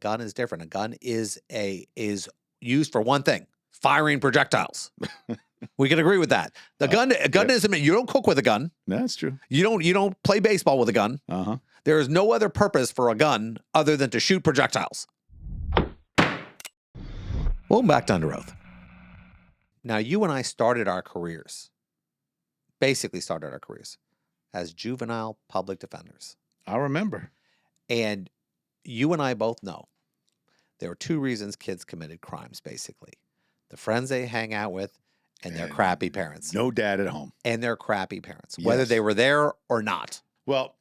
gun is different. A gun is used for one thing: firing projectiles. We can agree with that. A gun isn't. You don't cook with a gun. That's true. You don't play baseball with a gun. Uh-huh. There is no other purpose for a gun other than to shoot projectiles. Welcome back to Under Oath. Now, you and I basically started our careers as juvenile public defenders. I remember. And you and I both know there were two reasons kids committed crimes, basically. The friends they hang out with and their crappy parents. No dad at home. And their crappy parents, whether they were there or not. Well,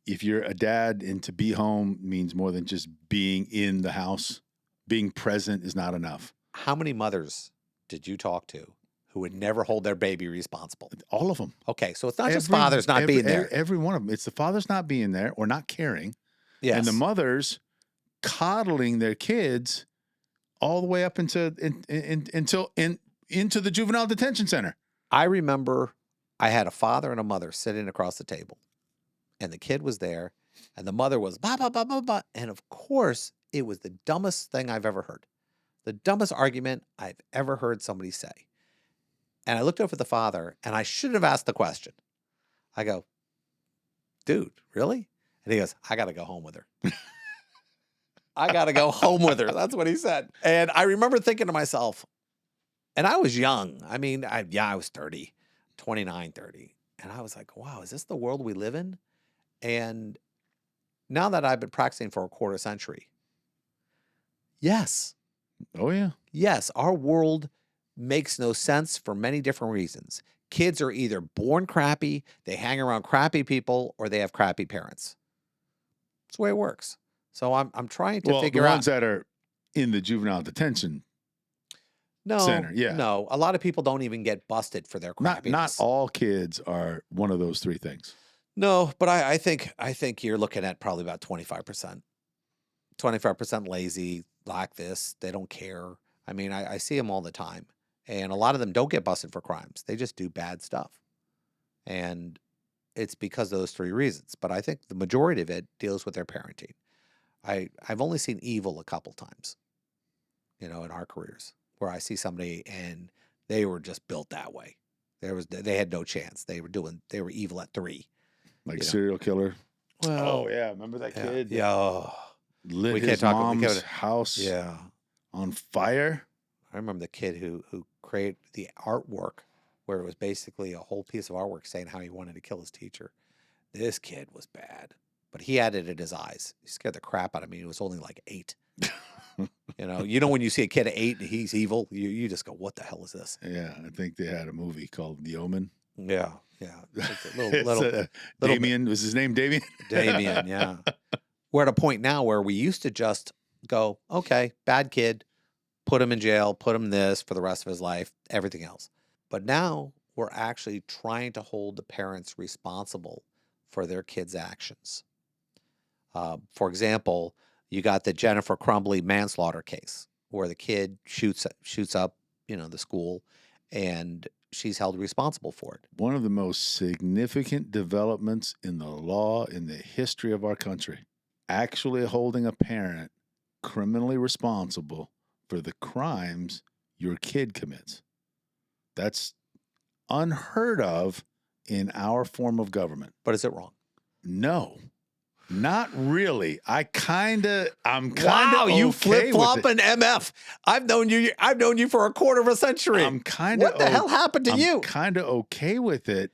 if you're a dad and to be home means more than just being in the house, being present is not enough. How many mothers did you talk to who would never hold their baby responsible? All of them. Okay, so it's not just fathers not being there. Every one of them. It's the fathers not being there or not caring. Yes. And the mothers coddling their kids all the way up into the juvenile detention center. I remember I had a father and a mother sitting across the table, and the kid was there, and the mother was blah, blah, blah, blah, blah. And of course, it was the dumbest thing I've ever heard. The dumbest argument I've ever heard somebody say. And I looked over at the father, and I should have asked the question. I go, dude, really? And he goes, I got to go home with her. I got to go home with her. That's what he said. And I remember thinking to myself, and I was young. I mean, I was 30, 29, 30. And I was like, wow, is this the world we live in? And now that I've been practicing for a quarter century, yes. Oh, yeah. Yes, our world makes no sense for many different reasons. Kids are either born crappy, they hang around crappy people, or they have crappy parents. That's the way it works. So I'm trying to figure out. The ones that are in the juvenile detention center. Yeah. No, a lot of people don't even get busted for their crappiness. Not all kids are one of those three things. No, but I think you're looking at probably about 25%. 25% lazy, like this. They don't care. I mean, I see them all the time. And a lot of them don't get busted for crimes. They just do bad stuff. And it's because of those three reasons. But I think the majority of it deals with their parenting. I've only seen evil a couple times, in our careers, where I see somebody and they were just built that way. They had no chance. They were evil at 3. Like serial killer. Well, oh yeah, remember that kid? Yeah. Lit his mom's house on fire. I remember the kid who created the artwork where it was basically a whole piece of artwork saying how he wanted to kill his teacher. This kid was bad, but he had it in his eyes. He scared the crap out of me. He was only like 8. When you see a kid at 8 and he's evil, you just go, what the hell is this? Yeah, I think they had a movie called The Omen. Yeah. It's a little Damien, was his name Damien? Damien, yeah. We're at a point now where we used to just go, okay, bad kid, put him in jail, put him this for the rest of his life, everything else. But now we're actually trying to hold the parents responsible for their kids' actions. For example, you got the Jennifer Crumbley manslaughter case where the kid shoots up, the school, and she's held responsible for it. One of the most significant developments in the law in the history of our country. Actually holding a parent criminally responsible for the crimes your kid commits. That's unheard of in our form of government. But is it wrong? No. Not really. I'm kind of wow, you flip-flopping MF. I've known you for a quarter of a century. What the hell happened to you? I'm kind of okay with it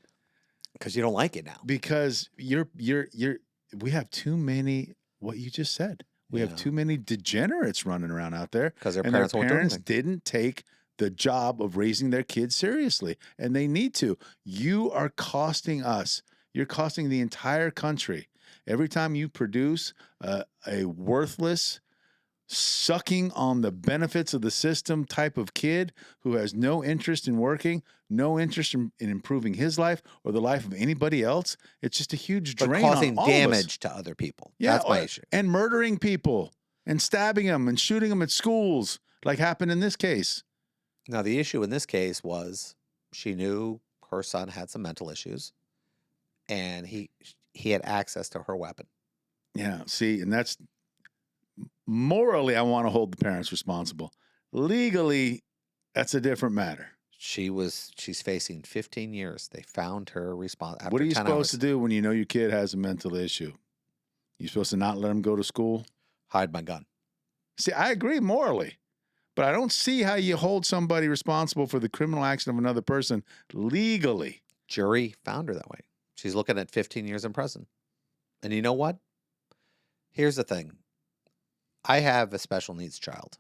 because you don't like it now. Because we have too many, what you just said. We have too many degenerates running around out there because their parents didn't take the job of raising their kids seriously, and they need to. You are costing us. You're costing the entire country. Every time you produce a worthless, sucking on the benefits of the system type of kid who has no interest in working, no interest in improving his life or the life of anybody else, it's just a huge drain on all of us. Causing damage to other people. Yeah, that's my issue. And murdering people and stabbing them and shooting them at schools like happened in this case. Now, the issue in this case was she knew her son had some mental issues and he had access to her weapon. Yeah, see, and that's Morally, I want to hold the parents responsible. Legally, that's a different matter. She's facing 15 years. They found her after What are you 10 supposed hours. to do when you know your kid has a mental issue? You supposed to not let them go to school? Hide my gun. See, I agree morally, but I don't see how you hold somebody responsible for the criminal action of another person legally. Jury found her that way. She's looking at 15 years in prison. And you know what? Here's the thing. I have a special needs child.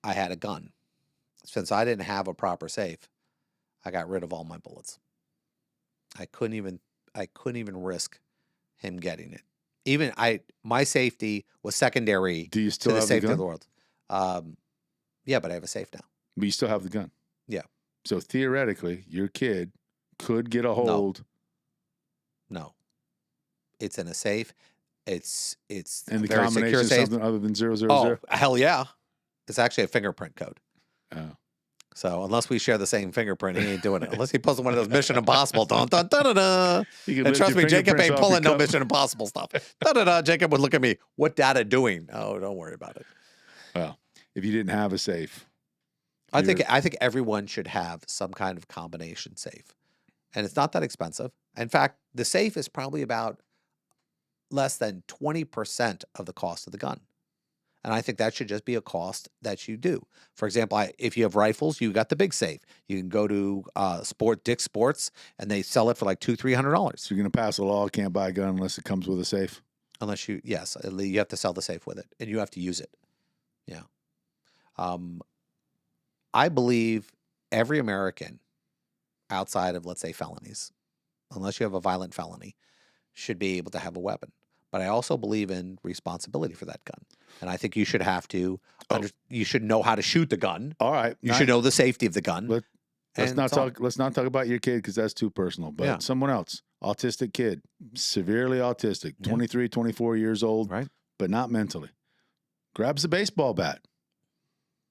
I had a gun. Since I didn't have a proper safe, I got rid of all my bullets. I couldn't even risk him getting it. Even my safety was secondary Do you to still the have the safety of gun? the world. Yeah, but I have a safe now. But you still have the gun. Yeah. So theoretically, your kid could get a hold. No. It's in a safe. It's And a the very combination secure is safe. something other than 000? Oh, hell yeah. It's actually a fingerprint code. Oh. So unless we share the same fingerprint, he ain't doing it. Unless he pulls one of those Mission Impossible. Dun, dun, dun, dun, dun. You can And lift trust your me, Jacob fingerprints ain't off your pulling no cup. Mission Impossible stuff. Dun, dun, dun. Jacob would look at me. What data doing? Oh, don't worry about it. Well, if you didn't have a safe. I think everyone should have some kind of combination safe. And it's not that expensive. In fact, the safe is probably about less than 20% of the cost of the gun. And I think that should just be a cost that you do. For example, if you have rifles, you got the big safe. You can go to Dick's Sports, and they sell it for like $200-300. So you're going to pass a law, can't buy a gun unless it comes with a safe? Unless you have to sell the safe with it, and you have to use it. Yeah. I believe every American outside of, let's say, felonies, unless you have a violent felony, should be able to have a weapon. But I also believe in responsibility for that gun. And I think you should have to, you should know how to shoot the gun. All right. You should know the safety of the gun. Let's not talk about your kid because that's too personal. But someone else, autistic kid, severely autistic, 23, 24 years old, right? But not mentally. Grabs a baseball bat.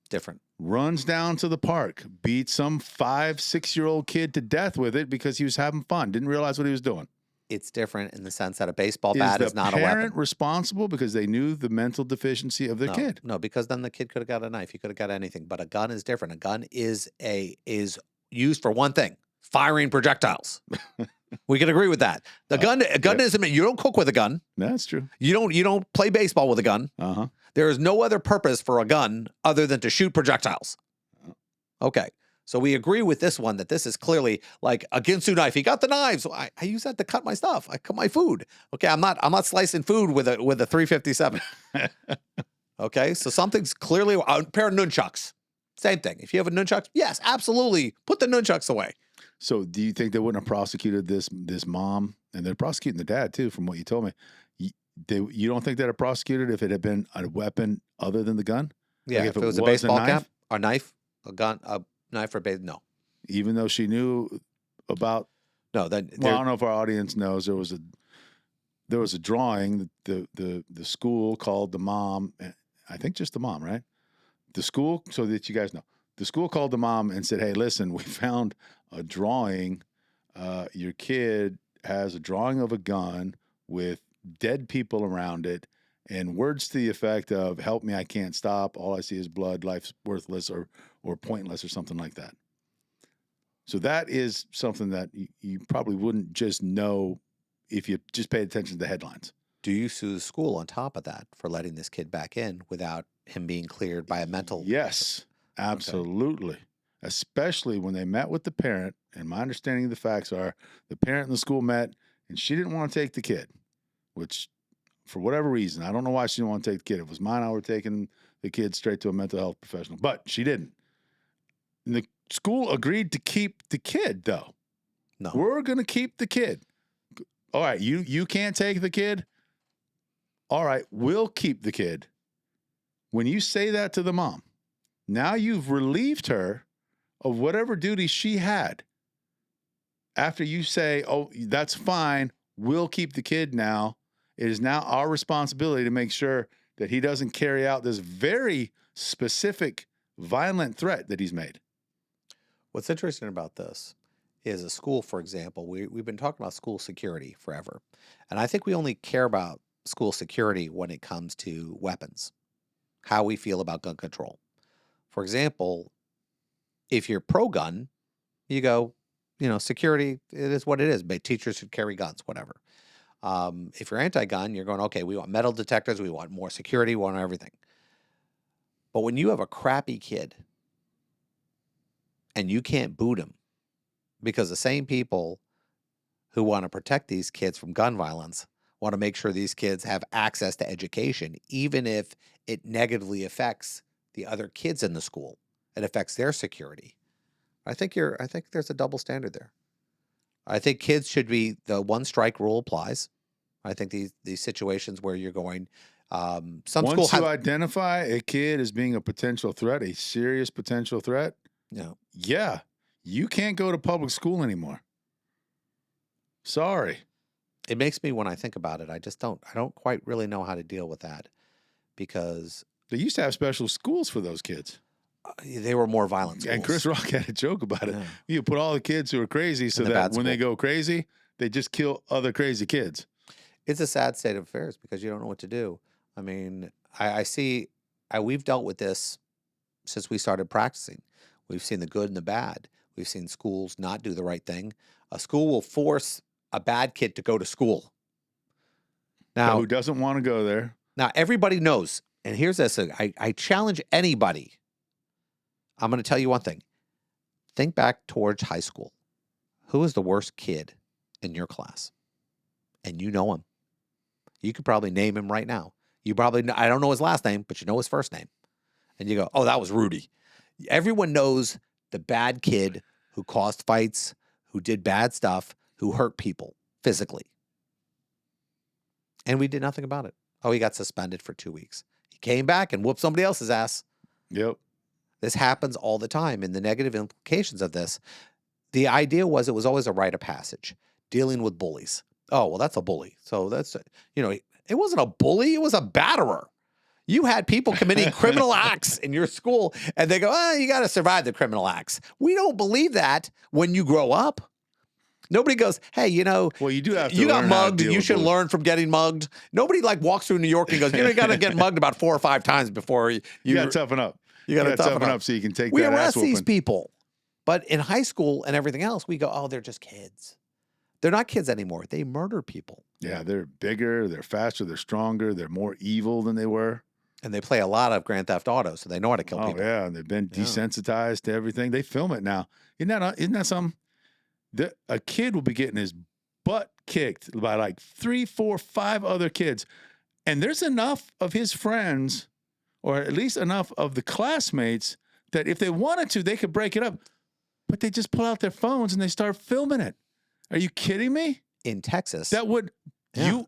Different. Runs down to the park, beats some 5-6-year-old kid to death with it because he was having fun. Didn't realize what he was doing. It's different in the sense that a baseball bat is not a weapon. Is the parent responsible because they knew the mental deficiency of their kid? No, because then the kid could have got a knife. He could have got anything. But a gun is different. A gun is used for one thing: firing projectiles. We can agree with that. A gun isn't. You don't cook with a gun. That's true. You don't play baseball with a gun. There is no other purpose for a gun other than to shoot projectiles. Okay. So we agree with this one that this is clearly like a Ginsu knife. He got the knives. So I use that to cut my stuff. I cut my food. Okay, I'm not slicing food with a 357. Okay, so something's clearly a pair of nunchucks. Same thing. If you have a nunchucks, yes, absolutely, put the nunchucks away. So do you think they wouldn't have prosecuted this mom, and they're prosecuting the dad too, from what you told me? You don't think they'd have prosecuted if it had been a weapon other than the gun? Yeah, like if it was a baseball cap, a knife, a gun, a knife or base, no. Even though she knew about. No, then well, I don't know if our audience knows there was a drawing that the school called the mom. I think just the mom, right? The school, so that you guys know, the school called the mom and said, "Hey, listen, we found a drawing. Your kid has a drawing of a gun with dead people around it, and words to the effect of, 'Help me, I can't stop. All I see is blood. Life's worthless or pointless,' or something like that." So that is something that you probably wouldn't just know if you just paid attention to the headlines. Do you sue the school on top of that for letting this kid back in without him being cleared by a mental? Yes, absolutely. Okay. Especially when they met with the parent, and my understanding of the facts are the parent and the school met, and she didn't want to take the kid, which for whatever reason, I don't know why she didn't want to take the kid. If it was mine, I would have taken the kid straight to a mental health professional, but she didn't. And the school agreed to keep the kid, though. No. We're going to keep the kid. All right, you can't take the kid? All right, we'll keep the kid. When you say that to the mom, now you've relieved her of whatever duties she had. After you say, "Oh, that's fine, we'll keep the kid now," it is now our responsibility to make sure that he doesn't carry out this very specific violent threat that he's made. What's interesting about this is a school, for example, we've been talking about school security forever. And I think we only care about school security when it comes to weapons, how we feel about gun control. For example, if you're pro-gun, you go, security, it is what it is. But teachers should carry guns, whatever. If you're anti-gun, you're going, okay, we want metal detectors, we want more security, we want everything. But when you have a crappy kid and you can't boot him because the same people who want to protect these kids from gun violence want to make sure these kids have access to education, even if it negatively affects the other kids in the school. It affects their security. I think there's a double standard there. I think kids should be, the one strike rule applies. I think these situations where you're going, some Once schools you have, identify a kid as being a potential threat, a serious potential threat, yeah, you can't go to public school anymore. Sorry. It makes me, when I think about it, I don't quite really know how to deal with that, because They used to have special schools for those kids. they were more violent schools. And Chris Rock had a joke about it. Yeah. You put all the kids who are crazy so In the that bad when they school. go crazy, they just kill other crazy kids. It's a sad state of affairs because you don't know what to do. I mean, we've dealt with this since we started practicing. We've seen the good and the bad. We've seen schools not do the right thing. A school will force a bad kid to go to school. Now, who doesn't want to go there? Now, everybody knows, and here's this, I challenge anybody. I'm going to tell you one thing. Think back towards high school. Who is the worst kid in your class? And you know him. You could probably name him right now. You probably know, I don't know his last name, but you know his first name. And you go, oh, that was Rudy. Everyone knows the bad kid who caused fights, who did bad stuff, who hurt people physically. And we did nothing about it. Oh, he got suspended for 2 weeks. He came back and whooped somebody else's ass. Yep. This happens all the time. And the negative implications of this, the idea was it was always a rite of passage, dealing with bullies. Oh, well, that's a bully. So that's, it wasn't a bully. It was a batterer. You had people committing criminal acts in your school, and they go, oh, you got to survive the criminal acts. We don't believe that when you grow up. Nobody goes, hey, well, you do have to you got learn how to mugged. deal You with should bullies. learn from getting mugged. Nobody walks through New York and goes, you got to get mugged about 4 or 5 times before you got to toughen up. You got to toughen up so you can take we that ass arrest whooping. these people. But in high school and everything else, we go, oh, they're just kids. They're not kids anymore. They murder people. Yeah, they're bigger, they're faster, they're stronger, they're more evil than they were. And they play a lot of Grand Theft Auto, so they know how to kill people. Yeah, and they've been desensitized to everything. They film it now. Isn't that something? A kid will be getting his butt kicked by like 3, 4, 5 other kids. And there's enough of his friends, or at least enough of the classmates, that if they wanted to, they could break it up. But they just pull out their phones and they start filming it. Are you kidding me? In Texas. That would, if you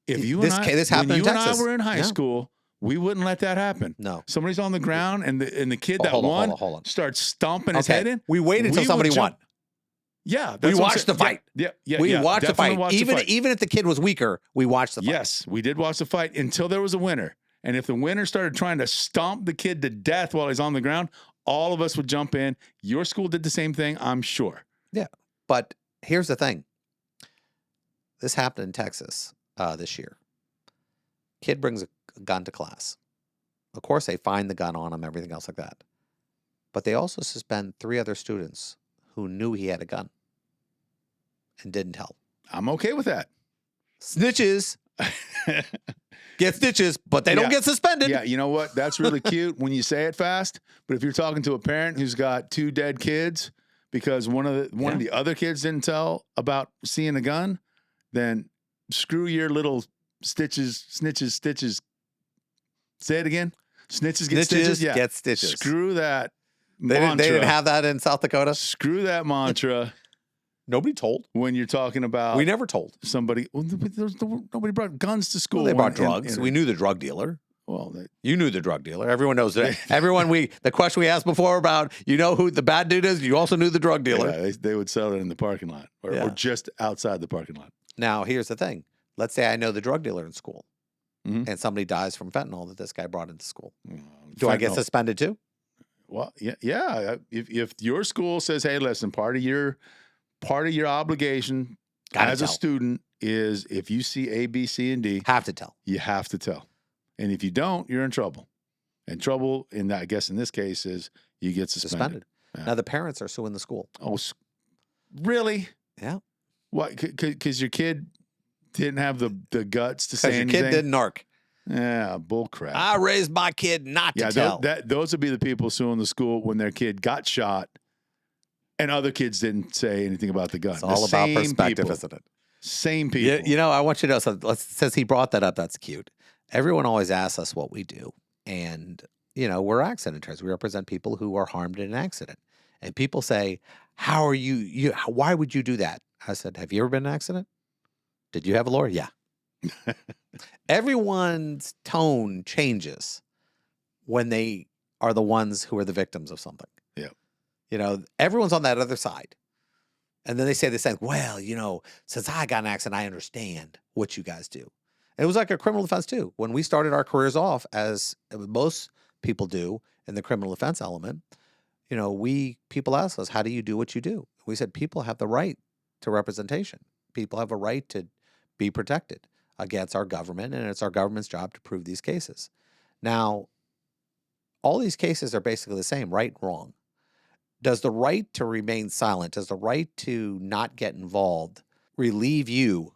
This and I, happened when in you and Texas. I were in high school, we wouldn't let that happen. No. Somebody's on the ground and the kid Hold on. starts stomping his head in. We waited until we somebody would won. Yeah. We that's what I'm watched the saying. fight. Yeah. We watched the definitely fight. watched the fight. Even if the kid was weaker, we watched the fight. Yes, we did watch the fight until there was a winner. And if the winner started trying to stomp the kid to death while he's on the ground, all of us would jump in. Your school did the same thing, I'm sure. Yeah. But here's the thing. This happened in Texas this year. Kid brings a gun to class. Of course, they find the gun on him, everything else like that. But they also suspend 3 other students who knew he had a gun and didn't tell. I'm okay with that. Snitches get stitches, but they don't get suspended. Yeah, you know what? That's really cute when you say it fast. But if you're talking to a parent who's got 2 dead kids because one of the other kids didn't tell about seeing a gun, then screw your little snitches. Say it again. Snitches get stitches. Yeah, get stitches. Screw that They mantra. didn't have that in South Dakota. Screw that mantra. Nobody told. When you're talking about We never told. somebody, nobody brought guns to school. Well, they brought and- drugs. and- We knew the drug dealer. well, You knew the drug dealer. Everyone knows that. The question we asked before about, who the bad dude is, you also knew the drug dealer. yeah, they would sell it in the parking lot or just outside the parking lot. Now, here's the thing. Let's say I know the drug dealer in school Mhm. and somebody dies from fentanyl that this guy brought into school. Do I get suspended too? Well, yeah. If your school says, "Hey, listen, part of your obligation Gotta as a tell. student is if you see A, B, C, and D, Have to tell. you have to tell. And if you don't, you're in trouble. And trouble, I guess in this case, is you get suspended. Yeah. Now the parents are suing the school. Oh, really? Yeah. What? Because your kid didn't have the guts to say Because your anything? kid didn't narc. Yeah, bull crap. I raised my kid not to tell. Those would be the people suing the school when their kid got shot and other kids didn't say anything about the gun. It's all about perspective, isn't it? Same people. You know, I want you to know, since he brought that up, that's cute. Everyone always asks us what we do. And, you know, we're accident attorneys. We represent people who are harmed in an accident. And people say, how are why would you do that? I said, have you ever been in an accident? Did you have a lawyer? Yeah. Everyone's tone changes when they are the ones who are the victims of something. Yeah. You know, everyone's on that other side. And then they say this thing, well, you know, since I got in an accident, I understand what you guys do. And it was like a criminal defense too. When we started our careers off, as most people do in the criminal defense element, you know, people ask us, how do you do what you do? We said, people have the right to representation. People have a right to be protected against our government, and it's our government's job to prove these cases. Now, all these cases are basically the same, right and wrong. Does the right to remain silent, does the right to not get involved relieve you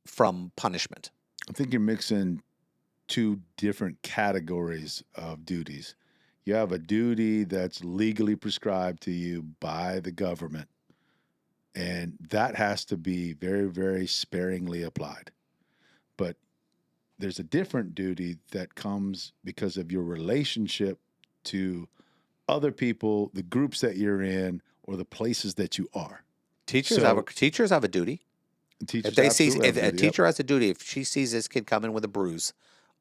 from punishment? I think you're mixing two different categories of duties. You have a duty that's legally prescribed to you by the government, and that has to be very, very sparingly applied. But there's a different duty that comes because of your relationship to other people, the groups that you're in, or the places that you are. Teachers have a duty. If a teacher has a duty, if she sees this kid come in with a bruise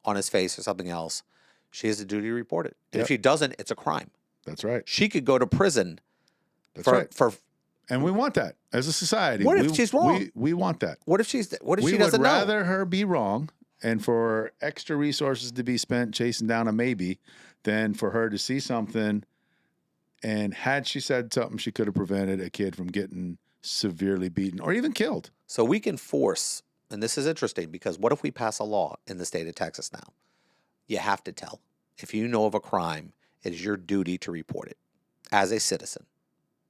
on his face or something else, she has a duty to report it. And if she doesn't, it's a crime. That's right. She could go to prison. And we want that as a society. What if she's wrong? We want that. What if she doesn't know? We would rather her be wrong and for extra resources to be spent chasing down a maybe than for her to see something. And had she said something, she could have prevented a kid from getting severely beaten or even killed. So we can force, and this is interesting because what if we pass a law in the state of Texas now? You have to tell. If you know of a crime, it is your duty to report it as a citizen.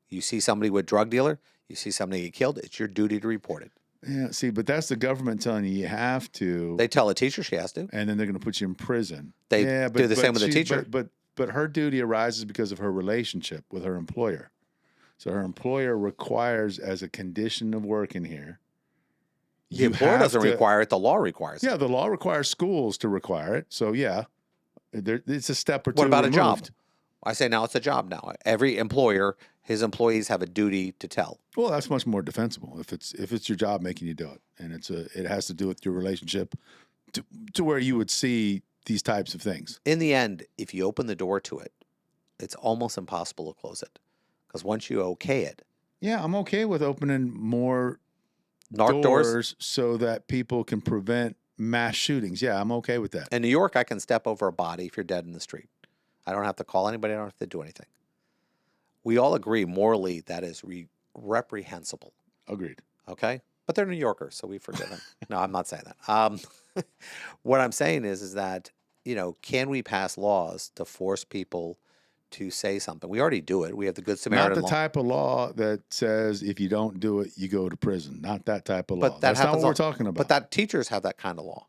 You see somebody with a drug dealer, you see somebody get killed, it's your duty to report it. Yeah, see, but that's the government telling you have to. They tell a teacher she has to. And then they're going to put you in prison. They do the same with the teacher. But her duty arises because of her relationship with her employer. So her employer requires, as a condition of working here. The employer doesn't require it. The law requires it. Yeah, the law requires schools to require it. So, yeah, it's a step or two. What about removed. a job? I say now it's a job now. Every employer, his employees have a duty to tell. Well, that's much more defensible if it's your job making you do it, and it has to do with your relationship to where you would see these types of things. In the end, if you open the door to it, it's almost impossible to close it because once you okay it. Yeah, I'm okay with opening more narc doors so that people can prevent mass shootings. Yeah, I'm okay with that. In New York, I can step over a body if you're dead in the street. I don't have to call anybody. I don't have to do anything. We all agree morally that is reprehensible. Agreed. Okay? But they're New Yorkers, so we forgive them. No, I'm not saying that. What I'm saying is that, you know, can we pass laws to force people to say something? We already do it. We have the Good Samaritan law. Not the type of law that says if you don't do it, you go to prison. Not that type of law. But that's not what we're talking about. But teachers have that kind of law.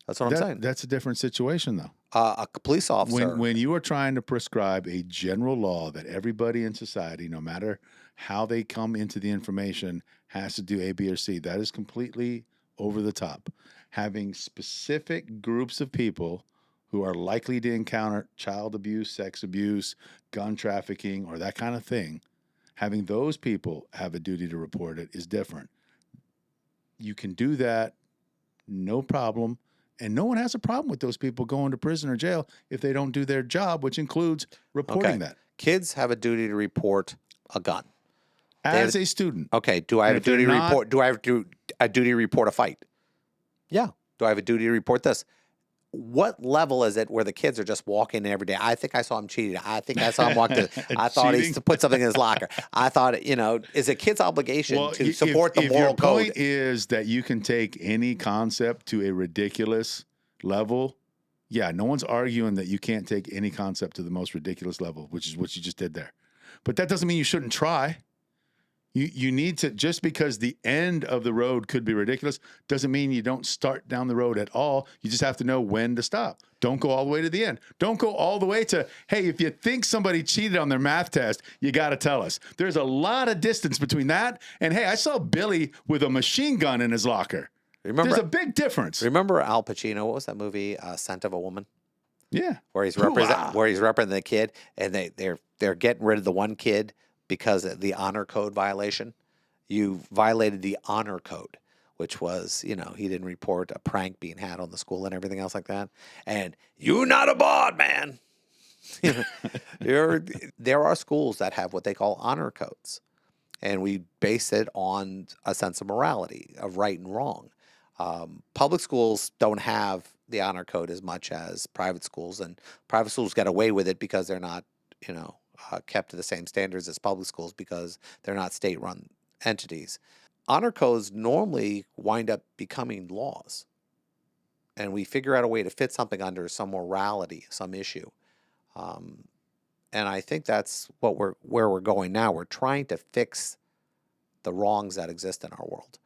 That's what I'm saying. That's a different situation, though. A police officer. When you are trying to prescribe a general law that everybody in society, no matter how they come into the information, has to do A, B, or C, that is completely over the top. Having specific groups of people who are likely to encounter child abuse, sex abuse, gun trafficking, or that kind of thing, having those people have a duty to report it is different. You can do that, no problem. And no one has a problem with those people going to prison or jail if they don't do their job, which includes reporting that. Kids have a duty to report a gun. As a student. Okay. Do I have a duty to report? Do I have a duty to report a fight? Yeah. Do I have a duty to report this? what level is it where the kids are just walking in every day? I think I saw him cheating. I think I saw him walk to. I thought he Cheating? put something in his locker. I thought, is a kid's obligation Well, to support the if moral your point code. is that you can take any concept to a ridiculous level, yeah, no one's arguing that you can't take any concept to the most ridiculous level, which is what you just did there. But that doesn't mean you shouldn't try. You need to, just because the end of the road could be ridiculous, doesn't mean you don't start down the road at all. You just have to know when to stop. Don't go all the way to the end. Don't go all the way to, hey, if you think somebody cheated on their math test, you got to tell us. There's a lot of distance between that and, hey, I saw Billy with a machine gun in his locker. There's a big difference. Remember Al Pacino? What was that movie, Scent of a Woman? Yeah. Where he's representing the kid, and they're getting rid of the one kid because of the honor code violation. You violated the honor code, which was, he didn't report a prank being had on the school and everything else like that. And you not a bod, man. There are schools that have what they call honor codes, and we base it on a sense of morality, of right and wrong. Public schools don't have the honor code as much as private schools, and private schools get away with it because they're not, kept to the same standards as public schools because they're not state-run entities. Honor codes normally wind up becoming laws, and we figure out a way to fit something under some morality, some issue. And I think that's where we're going now. We're trying to fix the wrongs that exist in our world.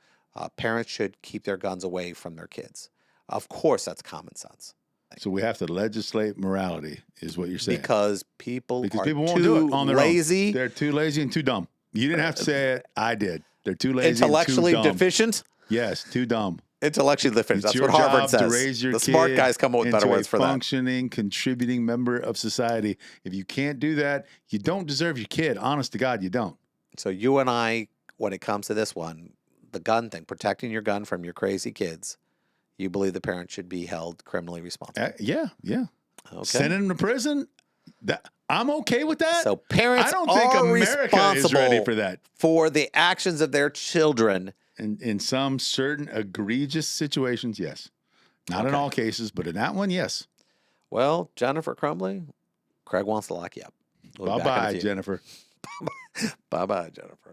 Parents should keep their guns away from their kids. Of course, that's common sense. So we have to legislate morality, is what you're saying. Because people won't do it on their lazy. Own. They're too lazy and too dumb. You didn't have to say it. I did. They're too lazy Intellectually and too dumb. deficient? Yes, too dumb. Intellectually deficient. It's That's your what Harvard job says. to raise your the kid smart guys come up with better into words a for that. functioning, contributing member of society. If you can't do that, you don't deserve your kid. Honest to God, you don't. So you and I, when it comes to this one, the gun thing, protecting your gun from your crazy kids, you believe the parent should be held criminally responsible. Yeah. Okay. Sending them to prison, I'm okay with that. So parents I don't think are America is ready for that. For the actions of their children. In some certain egregious situations, yes. Not in all cases, but in that one, yes. Well, Jennifer Crumbley, Craig wants to lock you up. Bye-bye, Jennifer. Bye-bye, Jennifer.